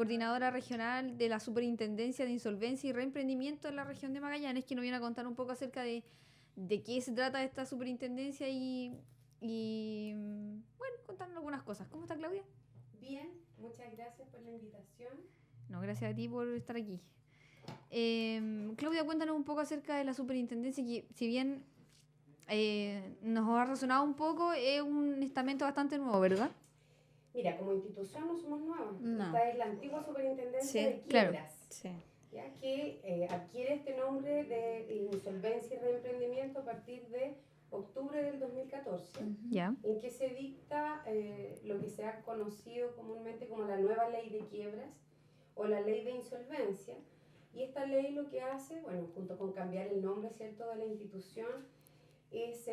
coordinadora regional de la Superintendencia de Insolvencia y Reemprendimiento en la región de Magallanes, que nos viene a contar un poco acerca de qué se trata esta superintendencia bueno, contarnos algunas cosas. ¿Cómo está, Claudia? Bien, muchas gracias por la invitación. No, gracias a ti por estar aquí. Claudia, cuéntanos un poco acerca de la superintendencia, que si bien nos ha resonado un poco, es un estamento bastante nuevo, ¿verdad? Mira, como institución no somos nuevos. No. Esta es la antigua Superintendencia Sí, de claro. Quiebras, Sí. ya que adquiere este nombre de insolvencia y reemprendimiento a partir de octubre del 2014, Ya. en que se dicta lo que se ha conocido comúnmente como la nueva ley de quiebras o la ley de insolvencia. Y esta ley lo que hace, bueno, junto con cambiar el nombre, ¿cierto?, de la institución, es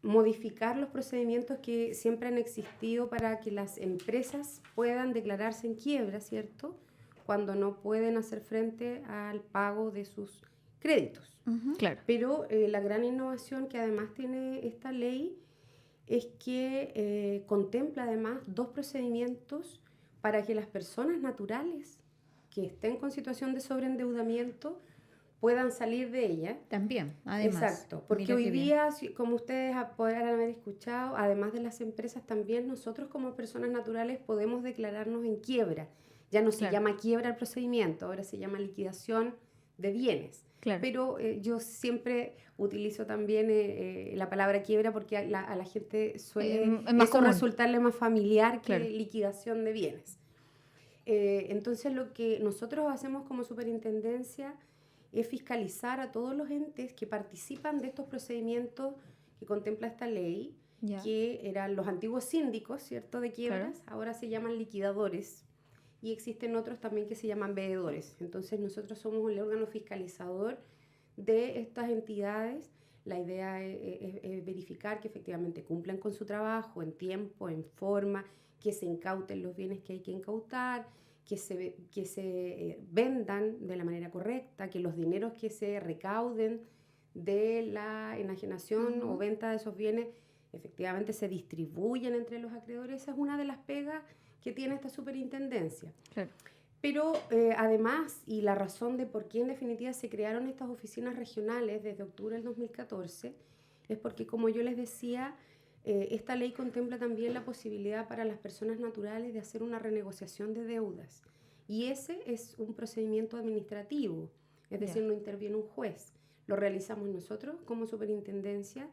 modificar los procedimientos que siempre han existido para que las empresas puedan declararse en quiebra, ¿cierto?, cuando no pueden hacer frente al pago de sus créditos. Claro. Pero la gran innovación que además tiene esta ley es que contempla además dos procedimientos para que las personas naturales que estén con situación de sobreendeudamiento puedan salir de ella. También, además. Exacto, porque hoy día, como ustedes podrán haber escuchado, además de las empresas, también nosotros como personas naturales podemos declararnos en quiebra. Ya no se llama quiebra el procedimiento, ahora se llama liquidación de bienes. Claro. Pero yo siempre utilizo también la palabra quiebra porque a la gente suele eso resultarle más familiar que liquidación de bienes. Entonces lo que nosotros hacemos como superintendencia es fiscalizar a todos los entes que participan de estos procedimientos que contempla esta ley, que eran los antiguos síndicos, ¿cierto?, de quiebras, ahora se llaman liquidadores, y existen otros también que se llaman veedores. Entonces nosotros somos el órgano fiscalizador de estas entidades. La idea es verificar que efectivamente cumplan con su trabajo en tiempo, en forma, que se incauten los bienes que hay que incautar, que se vendan de la manera correcta, que los dineros que se recauden de la enajenación o venta de esos bienes efectivamente se distribuyen entre los acreedores. Esa es una de las pegas que tiene esta superintendencia. Claro. Pero además, y la razón de por qué en definitiva se crearon estas oficinas regionales desde octubre del 2014, es porque, como yo les decía, esta ley contempla también la posibilidad para las personas naturales de hacer una renegociación de deudas. Y ese es un procedimiento administrativo, es decir, no interviene un juez. Lo realizamos nosotros como superintendencia,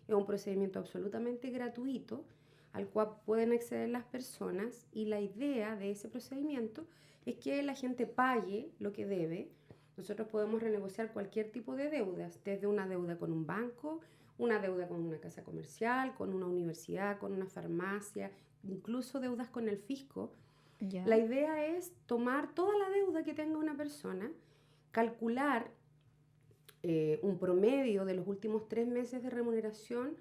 es un procedimiento absolutamente gratuito al cual pueden acceder las personas, y la idea de ese procedimiento es que la gente pague lo que debe. Nosotros podemos renegociar cualquier tipo de deudas, desde una deuda con un banco, una deuda con una casa comercial, con una universidad, con una farmacia, incluso deudas con el fisco. La idea es tomar toda la deuda que tenga una persona, calcular un promedio de los últimos 3 meses de remuneración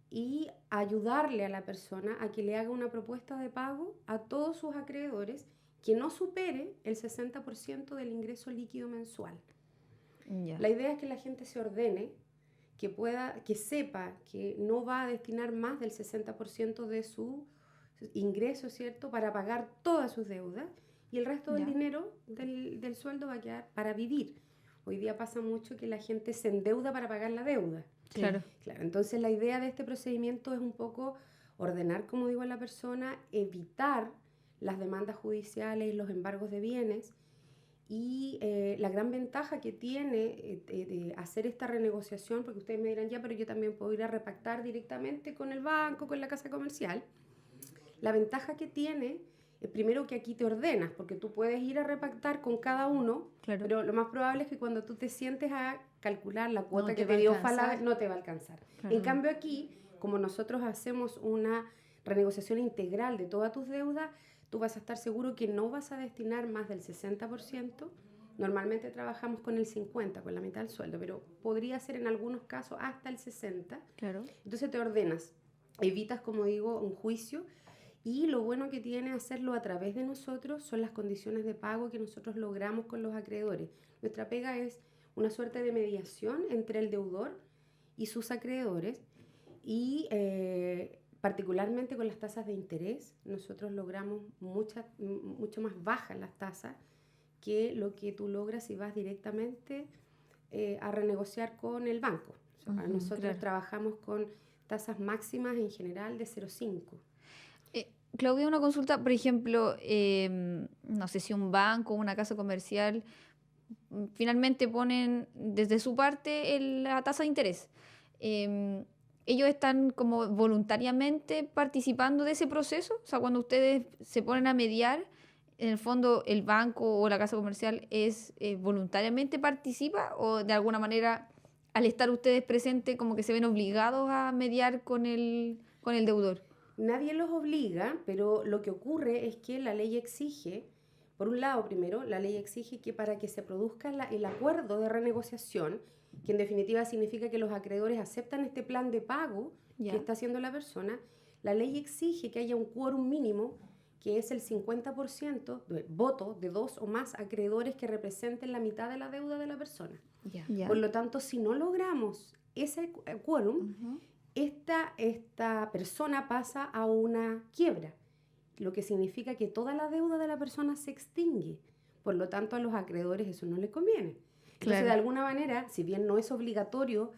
y ayudarle a la persona a que le haga una propuesta de pago a todos sus acreedores que no supere el 60% del ingreso líquido mensual. La idea es que la gente se ordene, que sepa que no va a destinar más del 60% de su ingreso, ¿cierto?, para pagar todas sus deudas, y el resto del dinero del sueldo va a quedar para vivir. Hoy día pasa mucho que la gente se endeuda para pagar la deuda. Claro. Entonces la idea de este procedimiento es un poco ordenar, como digo, a la persona, evitar las demandas judiciales y los embargos de bienes. Y la gran ventaja que tiene de hacer esta renegociación, porque ustedes me dirán, ya, pero yo también puedo ir a repactar directamente con el banco, con la casa comercial. La ventaja que tiene es primero que aquí te ordenas, porque tú puedes ir a repactar con cada uno, pero lo más probable es que cuando tú te sientes a calcular la cuota que te dio Falabella, no te va a alcanzar. En cambio aquí, como nosotros hacemos una renegociación integral de todas tus deudas, tú vas a estar seguro que no vas a destinar más del 60%. Normalmente trabajamos con el 50%, con la mitad del sueldo, pero podría ser en algunos casos hasta el 60%. Entonces te ordenas, evitas, como digo, un juicio. Y lo bueno que tiene hacerlo a través de nosotros son las condiciones de pago que nosotros logramos con los acreedores. Nuestra pega es una suerte de mediación entre el deudor y sus acreedores, y particularmente con las tasas de interés, nosotros logramos mucho más bajas las tasas que lo que tú logras si vas directamente a renegociar con el banco. O sea, nosotros trabajamos con tasas máximas en general de 0,5. Claudia, una consulta, por ejemplo, no sé si un banco o una casa comercial finalmente ponen desde su parte la tasa de interés. ¿Ellos están como voluntariamente participando de ese proceso? O sea, cuando ustedes se ponen a mediar, en el fondo el banco o la casa comercial voluntariamente participa, o de alguna manera al estar ustedes presentes como que se ven obligados a mediar con el deudor. Nadie los obliga, pero lo que ocurre es que la ley exige, por un lado, primero, la ley exige que para que se produzca el acuerdo de renegociación, que en definitiva significa que los acreedores aceptan este plan de pago que está haciendo la persona, la ley exige que haya un quórum mínimo, que es el 50% de votos de 2 o más acreedores que representen la mitad de la deuda de la persona. Por lo tanto, si no logramos ese quórum, esta persona pasa a una quiebra, lo que significa que toda la deuda de la persona se extingue. Por lo tanto, a los acreedores eso no les conviene. Entonces, de alguna manera, si bien no es obligatorio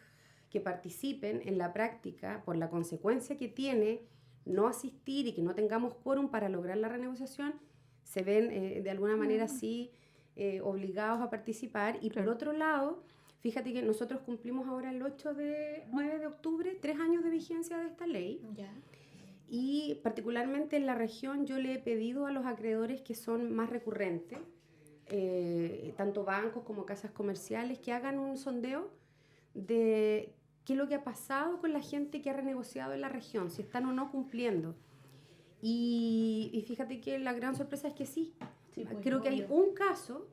que participen en la práctica por la consecuencia que tiene no asistir y que no tengamos quórum para lograr la renegociación, se ven de alguna manera sí obligados a participar. Y por otro lado, fíjate que nosotros cumplimos ahora el 9 de octubre 3 años de vigencia de esta ley. Y particularmente en la región yo le he pedido a los acreedores que son más recurrentes, tanto bancos como casas comerciales, que hagan un sondeo de qué es lo que ha pasado con la gente que ha renegociado en la región, si están o no cumpliendo. Y fíjate que la gran sorpresa es que sí. Creo que hay un caso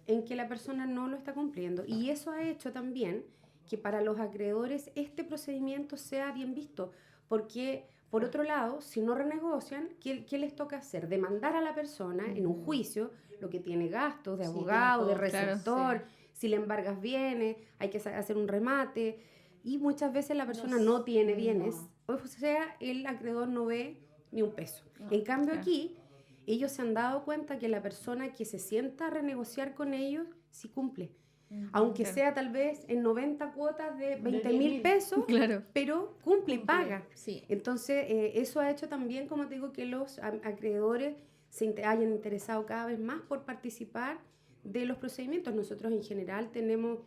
en que la persona no lo está cumpliendo. Y eso ha hecho también que para los acreedores este procedimiento sea bien visto. Porque, por otro lado, si no renegocian, ¿qué les toca hacer? Demandar a la persona en un juicio, lo que tiene gastos de abogado, de receptor, si le embargas bienes, hay que hacer un remate. Y muchas veces la persona no tiene bienes. O sea, el acreedor no ve ni un peso. En cambio aquí, ellos se han dado cuenta que la persona que se sienta a renegociar con ellos sí cumple. Aunque sea tal vez en 90 cuotas de 20,000 pesos, pero cumple y paga. Entonces, eso ha hecho también, como te digo, que los acreedores se hayan interesado cada vez más por participar de los procedimientos. Nosotros en general tenemos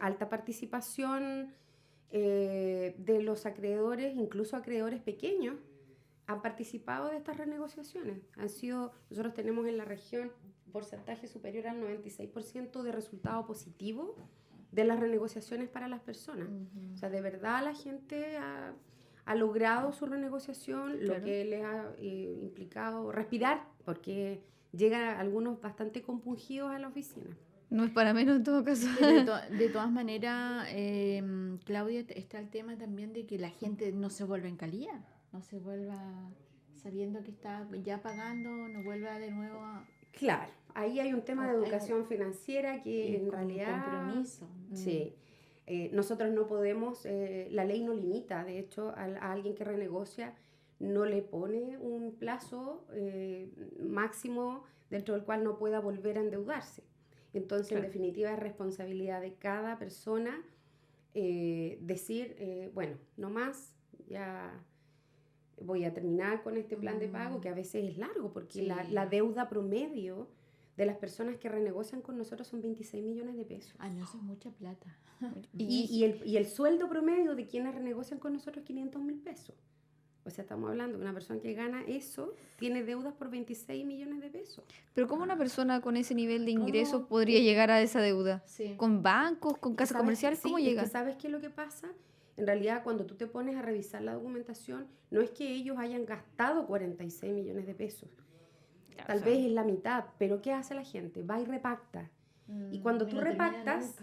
alta participación de los acreedores, incluso acreedores pequeños, han participado de estas renegociaciones. Nosotros tenemos en la región porcentaje superior al 96% de resultado positivo de las renegociaciones para las personas. O sea, de verdad la gente ha logrado su renegociación, lo que les ha implicado respirar, porque llegan algunos bastante compungidos a la oficina. No es para menos en todo caso. De todas maneras, Claudia, está el tema también de que la gente no se vuelva en calidad, no se vuelva sabiendo que está ya pagando, no vuelva de nuevo a... Claro, ahí hay un tema de educación financiera que en realidad... compromiso. Sí. Nosotros no podemos, la ley no limita, de hecho, a alguien que renegocia no le pone un plazo máximo dentro del cual no pueda volver a endeudarse. Entonces, en definitiva, es responsabilidad de cada persona decir, bueno, no más, ya voy a terminar con este plan de pago, que a veces es largo, porque la deuda promedio de las personas que renegocian con nosotros son 26 millones de pesos. No, eso es mucha plata. Y el sueldo promedio de quienes renegocian con nosotros es 500,000 pesos. O sea, estamos hablando de una persona que gana eso, tiene deudas por 26 millones de pesos. Pero ¿cómo una persona con ese nivel de ingresos podría llegar a esa deuda? ¿Con bancos, con casas comerciales? ¿Cómo llega? Es que ¿sabes qué es lo que pasa? En realidad, cuando tú te pones a revisar la documentación, no es que ellos hayan gastado 46 millones de pesos. Tal vez es la mitad, pero ¿qué hace la gente? Va y repacta. Y cuando tú repactas,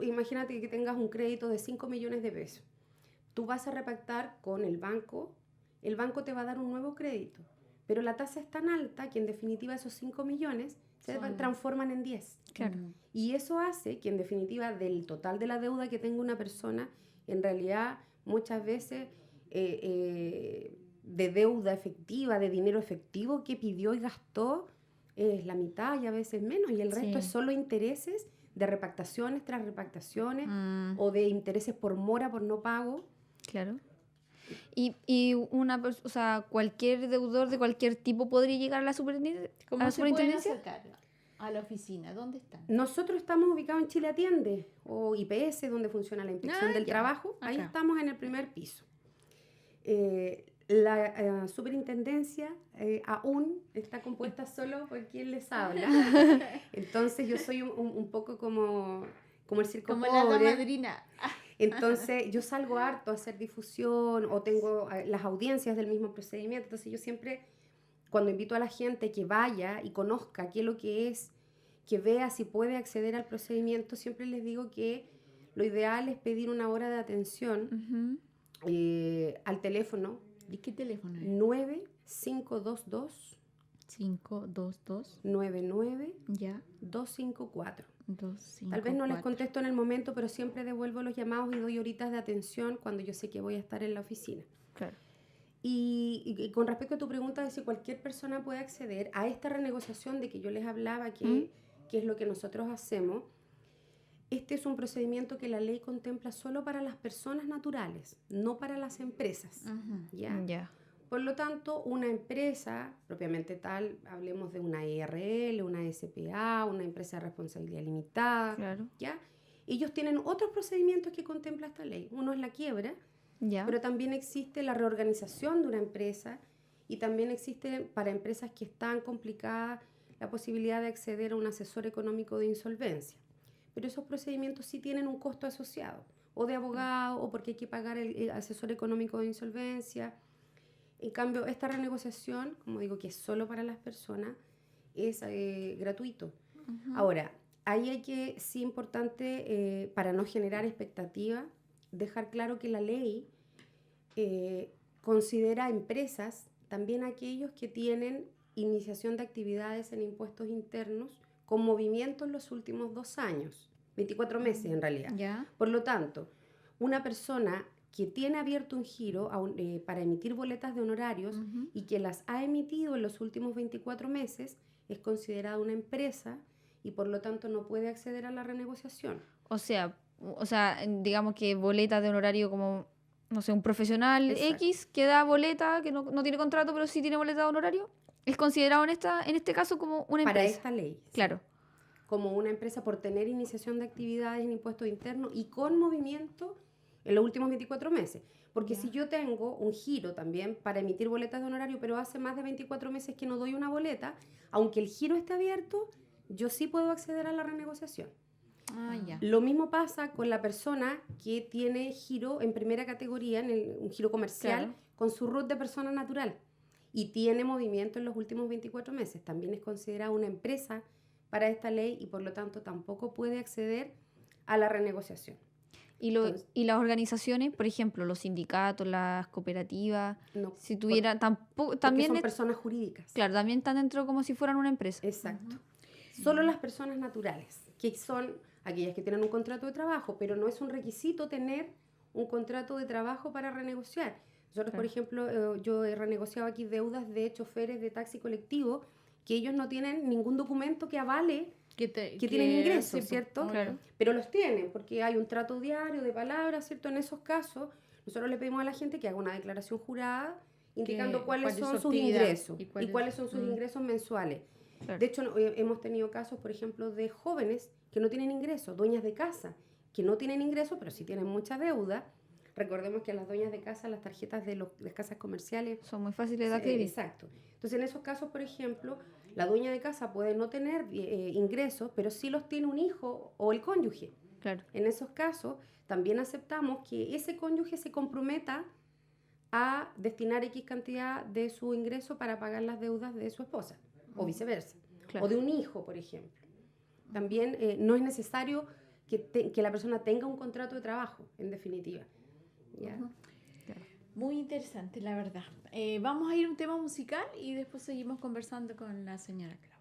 imagínate que tengas un crédito de 5 millones de pesos. Tú vas a repactar con el banco te va a dar un nuevo crédito, pero la tasa es tan alta que en definitiva esos 5 millones se transforman en 10. Claro. Y eso hace que en definitiva del total de la deuda que tenga una persona, en realidad muchas veces de deuda efectiva, de dinero efectivo que pidió y gastó, es la mitad y a veces menos, y el resto Sí. es solo intereses de repactaciones tras repactaciones Mm, o de intereses por mora, por no pago. Claro. Y o sea, cualquier deudor de cualquier tipo podría llegar a la superintendencia. ¿A ¿Cómo la se pueden superintendencia? acercar a la oficina? ¿Dónde están? Nosotros estamos ubicados en Chile Atiende o IPS, donde funciona la inspección del Ya, trabajo. Ahí acá. estamos en el primer piso. La superintendencia aún está compuesta solo por quien les habla. Entonces yo soy un poco como el circo Como la pobre. madrina. Entonces yo salgo harto a hacer difusión o tengo las audiencias del mismo procedimiento. Entonces yo siempre, cuando invito a la gente que vaya y conozca qué es lo que es, que vea si puede acceder al procedimiento, siempre les digo que lo ideal es pedir una hora de atención Ujú. al teléfono ¿Y qué teléfono es? 9522 522 99 ya 254. 254. Tal vez no les contesto en el momento, pero siempre devuelvo los llamados y doy horitas de atención cuando yo sé que voy a estar en la oficina. Claro. Y con respecto a tu pregunta de si cualquier persona puede acceder a esta renegociación de que yo les hablaba, que es lo que nosotros hacemos, este es un procedimiento que la ley contempla solo para las personas naturales, no para las empresas. Ujú. ¿Ya? Ya. Por lo tanto, una empresa, propiamente tal, hablemos de una IRL, una SPA, una empresa de responsabilidad limitada, Claro. ¿ya? Ellos tienen otros procedimientos que contempla esta ley. Uno es la quiebra, Ya. pero también existe la reorganización de una empresa y también existe para empresas que están complicadas la posibilidad de acceder a un asesor económico de insolvencia. Pero esos procedimientos sí tienen un costo asociado, o de abogado, o porque hay que pagar el asesor económico de insolvencia. En cambio, esta renegociación, como digo, que es solo para las personas, es gratuito. Ujú. Ahora, ahí hay que, sí importante, para no generar expectativa, dejar claro que la ley considera empresas también aquellos que tienen iniciación de actividades en impuestos internos con movimiento en los últimos 2 años, 24 meses en realidad. Ya. Por lo tanto, una persona que tiene abierto un giro para emitir boletas de honorarios Ujú. y que las ha emitido en los últimos 24 meses es considerada una empresa y por lo tanto no puede acceder a la renegociación. O sea, digamos que boleta de honorario como, no sé, un profesional Exacto. X que da boleta, que no tiene contrato, pero sí tiene boleta de honorario, es considerado en este caso como una Para empresa. esta ley. Sí. Claro. Como una empresa por tener iniciación de actividades en impuestos internos y con movimiento en los últimos 24 meses. Porque Ya. si yo tengo un giro también para emitir boletas de honorario, pero hace más de 24 meses que no doy una boleta, aunque el giro esté abierto, yo sí puedo acceder a la renegociación. Ah, ya. Lo mismo pasa con la persona que tiene giro en primera categoría, un giro comercial, Claro. con su RUT de persona natural y tiene movimiento en los últimos 24 meses. También es considerada una empresa para esta ley y por lo tanto tampoco puede acceder a la renegociación. Entonces, Y las organizaciones, por ejemplo, los sindicatos, las cooperativas, no, si tuvieran tampoco, porque también, son personas jurídicas. claro, también están dentro como si fueran una empresa. Exacto. Solo las personas naturales, que son aquellas que tienen un contrato de trabajo, pero no es un requisito tener un contrato de trabajo para renegociar. Nosotros, por Claro. ejemplo, yo he renegociado aquí deudas de choferes de taxi colectivo que ellos no tienen ningún documento que avale que tienen ingresos, sí, ¿cierto? obvio. Claro. Pero los tienen, porque hay un trato diario de palabras, ¿cierto? En esos casos, nosotros le pedimos a la gente que haga una declaración jurada indicando cuáles cuál es son su sus actividad ingresos y y cuál cuáles es- son sus ingresos mensuales. Claro. De hecho, hemos tenido casos, por ejemplo, de jóvenes que no tienen ingresos, dueñas de casa, que no tienen ingresos, pero sí tienen mucha deuda. Recordemos que a las dueñas de casa, las tarjetas de las casas comerciales Son muy fáciles de adquirir. exacto. Entonces, en esos casos, por ejemplo, la dueña de casa puede no tener ingresos, pero sí los tiene un hijo o el cónyuge. Claro. En esos casos, también aceptamos que ese cónyuge se comprometa a destinar X cantidad de su ingreso para pagar las deudas de su esposa, o viceversa. Claro. O de un hijo, por ejemplo. También no es necesario que la persona tenga un contrato de trabajo, en definitiva. ¿Ya? Ujú. Muy interesante, la verdad. Vamos a ir a un tema musical y después seguimos conversando con la señora Clau.